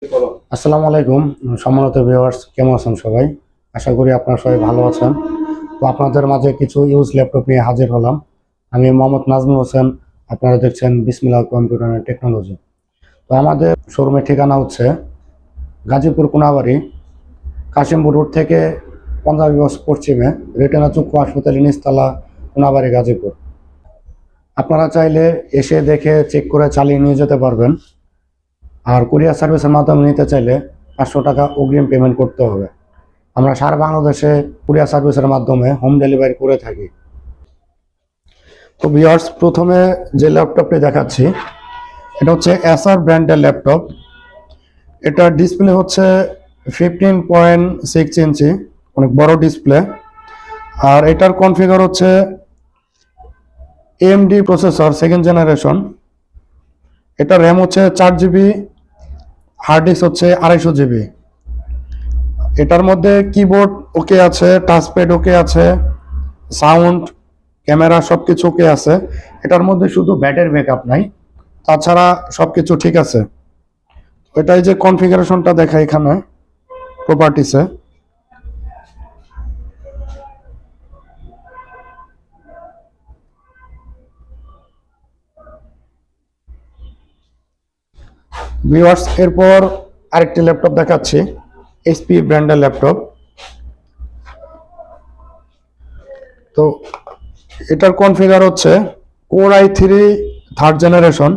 আসসালামু আলাইকুম সম্মানিত ভিউয়ার্স, কেমন আছেন সবাই? আশা করি আপনারা সবাই ভালো আছেন। তো আপনাদের মাঝে কিছু ইউজ ল্যাপটপ নিয়ে হাজির হলাম। আমি মোহাম্মদ নাজমুল হোসেন, আপনারা দেখছেন বিসমিল্লাহ কম্পিউটার অ্যান্ড টেকনোলজি। তো আমাদের শোরুমের ঠিকানা হচ্ছে গাজীপুর কোনাবাড়ি, কাশিমপুর রোড থেকে 50 গজ পশ্চিমে, রেটিনা চক্ষু হাসপাতালের নিচতলা, কোনাবাড়ি, গাজীপুর। আপনারা চাইলে এসে দেখে চেক করে চালিয়ে নিয়ে যেতে পারবেন। আর কুরিয়ার সার্ভিসের মাধ্যমে নিতে চাইলে 500 টাকা অগ্রিম পেমেন্ট করতে হবে। আমরা সারা বাংলাদেশে কুরিয়ার সার্ভিসের মাধ্যমে হোম ডেলিভারি করে থাকি। তো ভিউয়ার্স, প্রথমে যে ল্যাপটপটি দেখাচ্ছি এটা হচ্ছে এসার ব্র্যান্ডের ল্যাপটপ। এটার ডিসপ্লে হচ্ছে 15.6 ইঞ্চি, অনেক বড় ডিসপ্লে। আর এটার কনফিগার হচ্ছে AMD প্রসেসর 2nd জেনারেশন। এটা র্যাম হচ্ছে 4 GB, হার্ড ডিস্ক হচ্ছে 250 GB। এটার মধ্যে কিবোর্ড ওকে আছে, টাচপ্যাড ওকে আছে, সাউন্ড, ক্যামেরা সবকিছু ওকে আছে। এটার মধ্যে শুধু ব্যাটারি ব্যাকআপ নাই, তাছাড়া সবকিছু ঠিক আছে। এটাই যে কনফিগারেশনটা দেখা এখানে প্রপার্টিসে। ভিউয়ার্স, এরপর আরেকটি ল্যাপটপ দেখাচ্ছি, HP ব্র্যান্ডের ল্যাপটপ। তো এটার কনফিগার হচ্ছে Core i3 3rd generation,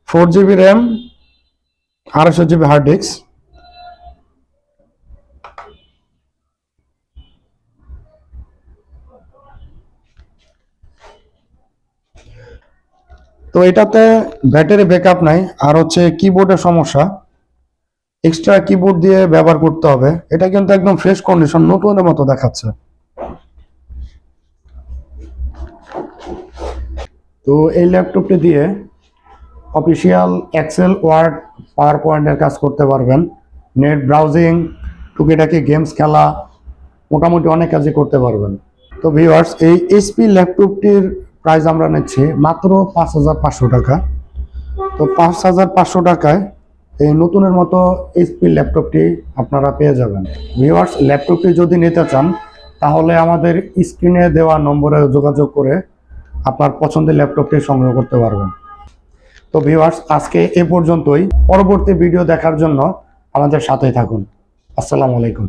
4 GB RAM, 250 GB hard disk. তো এটাতে ব্যাটারি ব্যাকআপ নাই, আর হচ্ছে কিবোর্ডের সমস্যা, এক্সট্রা কিবোর্ড দিয়ে ব্যবহার করতে হবে। এটা কিন্তু একদম ফ্রেশ কন্ডিশন, নতুনের মতো দেখাচ্ছে। তো এই ল্যাপটপটি দিয়ে অফিসিয়াল এক্সেল, ওয়ার্ড, পাওয়ার পয়েন্টের কাজ করতে পারবেন, নেট ব্রাউজিং, টুকিটাকি গেমস খেলা, মোটামুটি অনেক কাজই করতে পারবেন। তো ভিউয়ার্স, এই HP ল্যাপটপটির প্রাইস আমরা নিচ্ছি মাত্র 5500 টাকা। তো 5500 টাকায় এই নতুনের মতো HP ল্যাপটপটি আপনারা পেয়ে যাবেন। ভিউয়ার্স, ল্যাপটপটি যদি নিতে চান তাহলে আমাদের স্ক্রিনে দেওয়া নম্বরে যোগাযোগ করে আপনার পছন্দের ল্যাপটপটি সংগ্রহ করতে পারবেন। তো ভিউয়ার্স, আজকে এ পর্যন্তই। পরবর্তী ভিডিও দেখার জন্য আমাদের সাথেই থাকুন। আসসালামু আলাইকুম।